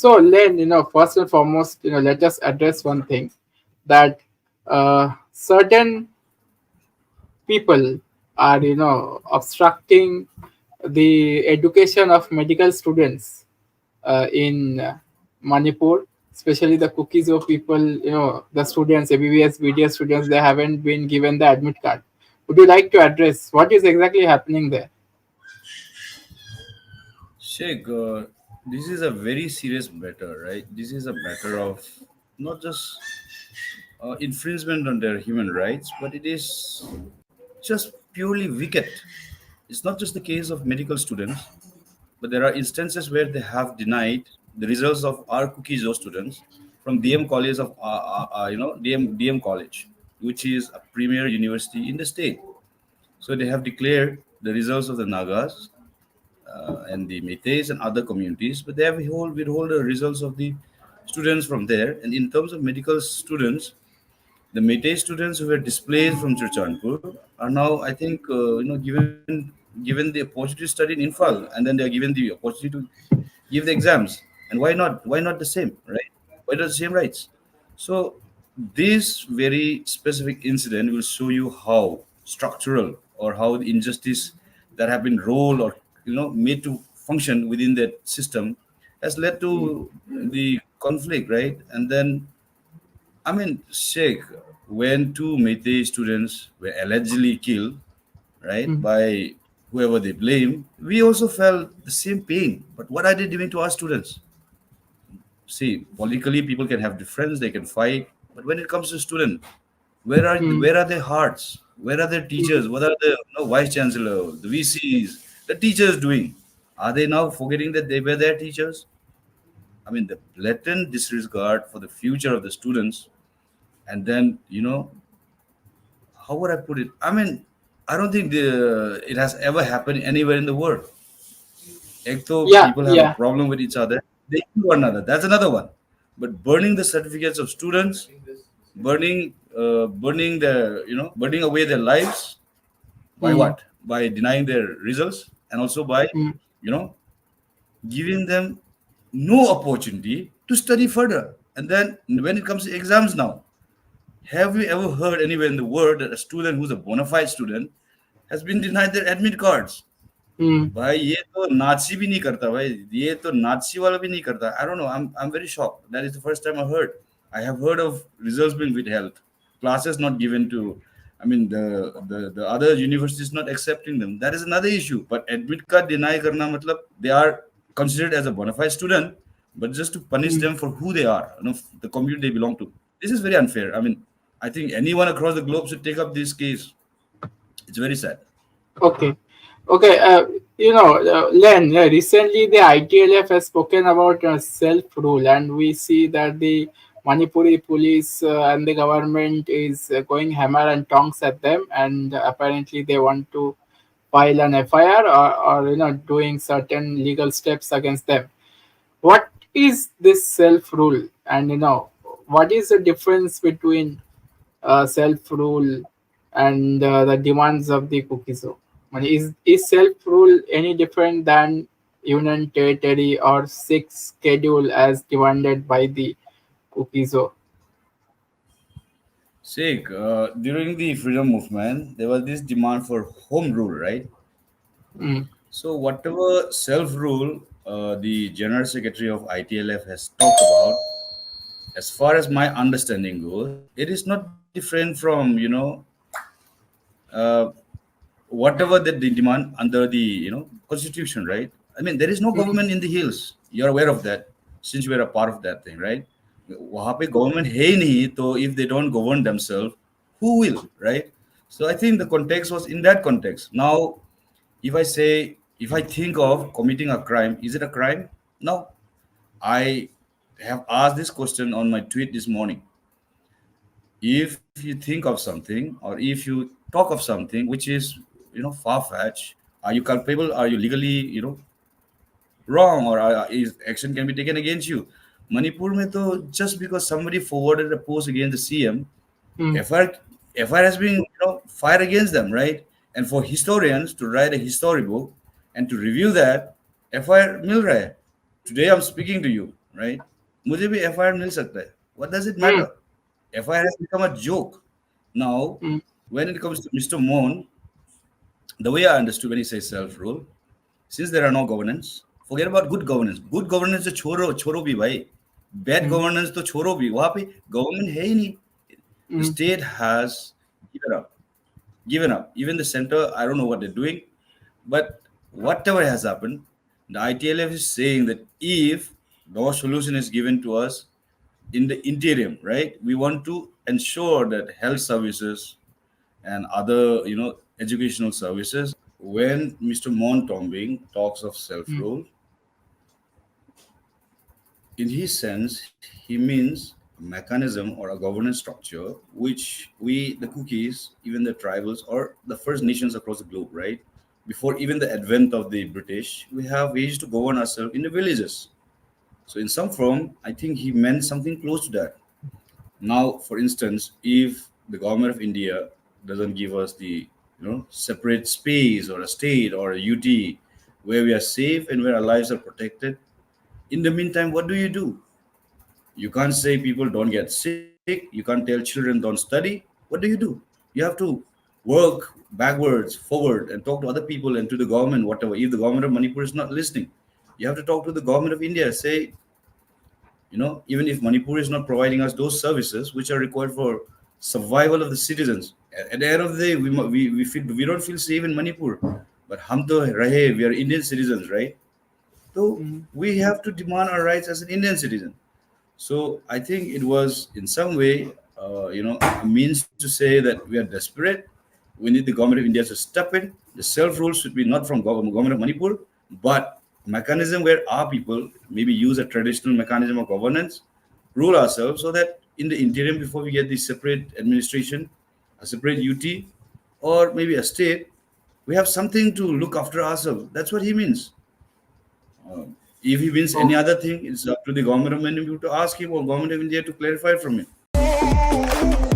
So, Len, first and foremost, let us address one thing that certain people are, obstructing the education of medical students in Manipur, especially the Kuki Zo people, the students, ABBS, BDS students, they haven't been given the admit card. Would you like to address what is exactly happening there? Sheikh, this is a very serious matter, right? This is a matter of not just infringement on their human rights, but it is just purely wicked. It's not just the case of medical students, but there are instances where they have denied the results of our Kuki Zo students from DM College of DM College, which is a premier university in the state. So they have declared the results of the Nagas and the Meiteis and other communities, but they have withhold the results of the students from there. And in terms of medical students, the Meitei students who were displaced from Churchandpur are now, I think, given the opportunity to study in Infal, and then they are given the opportunity to give the exams. And why not? Why not the same, right? Why not the same rights? So this very specific incident will show you how structural or how the injustice that have been rolled or made to function within that system has led to the conflict, right? And then I mean, Sheikh, when two Meitei students were allegedly killed, right, Mm. by whoever they blame, we also felt the same pain. But what are they doing to our students? See, politically, people can have difference, they can fight, but when it comes to student, Mm. where are their hearts? Where are their teachers? What are the vice chancellor, the VCs, the teachers doing? Are they now forgetting that they were their teachers? I mean, the blatant disregard for the future of the students, and then how would I put it? I mean, I don't think it has ever happened anywhere in the world. Ekto Yeah, people have a yeah. problem with each other, they kill one another. That's another one. But burning the certificates of students, burning away their lives by Mm. what? By denying their results, and also by Mm. you know giving them no opportunity to study further. And then when it comes to exams now, have you ever heard anywhere in the world that a student who's a bona fide student has been denied their admit cards? Mm. भाई ये तो नाची भी नहीं करता भाई ये तो नाची वाला भी नहीं करता. I don't know. I'm very shocked. That is the first time I heard. I have heard of results being withheld, classes not given to. I mean the other universities not accepting them. That is another issue. But admit card deny karna matlab they are considered as a bona fide student, but just to punish Mm. them for who they are, the community they belong to. This is very unfair. I mean, I think anyone across the globe should take up this case. It's very sad. Okay. Okay. Len, recently the ITLF has spoken about self rule, and we see that the Manipuri police and the government is going hammer and tongs at them, and apparently they want to file an FIR, or doing certain legal steps against them. What is this self rule, and what is the difference between self rule and the demands of the cookies? Is self rule any different than union territory or sixth schedule as demanded by the cookies? See, during the freedom movement, there was this demand for home rule, right? Mm. So, whatever self rule the General Secretary of ITLF has talked about, as far as my understanding goes, it is not different from, uh, whatever that they demand under the, constitution, right? I mean, there is no Mm. government in the hills. You're aware of that since you were a part of that thing, right? वहाँ पे government है ही नहीं तो if they don't govern themselves, who will, right? So I think the context was in that context. Now, if I think of committing a crime, is it a crime? No. I have asked this question on my tweet this morning. If you think of something or if you talk of something which is far-fetched, are you culpable? Are you legally wrong, or is action can be taken against you? Manipur mein to just because somebody forwarded a post against the CM, Mm. FIR has been fired against them, right? And for historians to write a history book and to review that, FIR mil raha hai. Today I'm speaking to you, right? मुझे भी FIR मिल सकता है. What does it mm, matter? FIR has become a joke. Now, mm, when it comes to Mr. Mohan, the way I understood when he says self-rule, since there are no governance, forget about good governance. Good governance तो छोरो भी भाई. Bad mm, governance तो छोरो भी. वहाँ पे government है ही नहीं. The mm, state has given up. Given up. Even the center, I don't know what they're doing, but whatever has happened, the ITLF is saying that if no solution is given to us in the interim, right, we want to ensure that health services and other, educational services, when Mr. Montombing talks of mm, self-rule, in his sense, he means a mechanism or a governance structure which we, the cookies, even the tribals or the First Nations across the globe, right? Before even the advent of the British, we used to govern ourselves in the villages. So in some form, I think he meant something close to that. Now, for instance, if the government of India doesn't give us the separate space or a state or a UT where we are safe and where our lives are protected, in the meantime, what do? You can't say people don't get sick. You can't tell children don't study. What do? You have to work backwards, forward, and talk to other people and to the government, whatever. If the government of Manipur is not listening, you have to talk to the government of India. Say, even if Manipur is not providing us those services which are required for survival of the citizens, at the end of the day, we don't feel safe in Manipur. But hum to rahe, we are Indian citizens, right? So mm, we have to demand our rights as an Indian citizen. So I think it was in some way, a means to say that we are desperate. We need the government of India to step in. The self-rule should be not from government of Manipur, but mechanism where our people maybe use a traditional mechanism of governance, rule ourselves so that in the interim before we get the separate administration, a separate UT, or maybe a state, we have something to look after ourselves. That's what he means. If he wins any okay. other thing, it's up to the government of Manipur to ask him or government of India to clarify from him.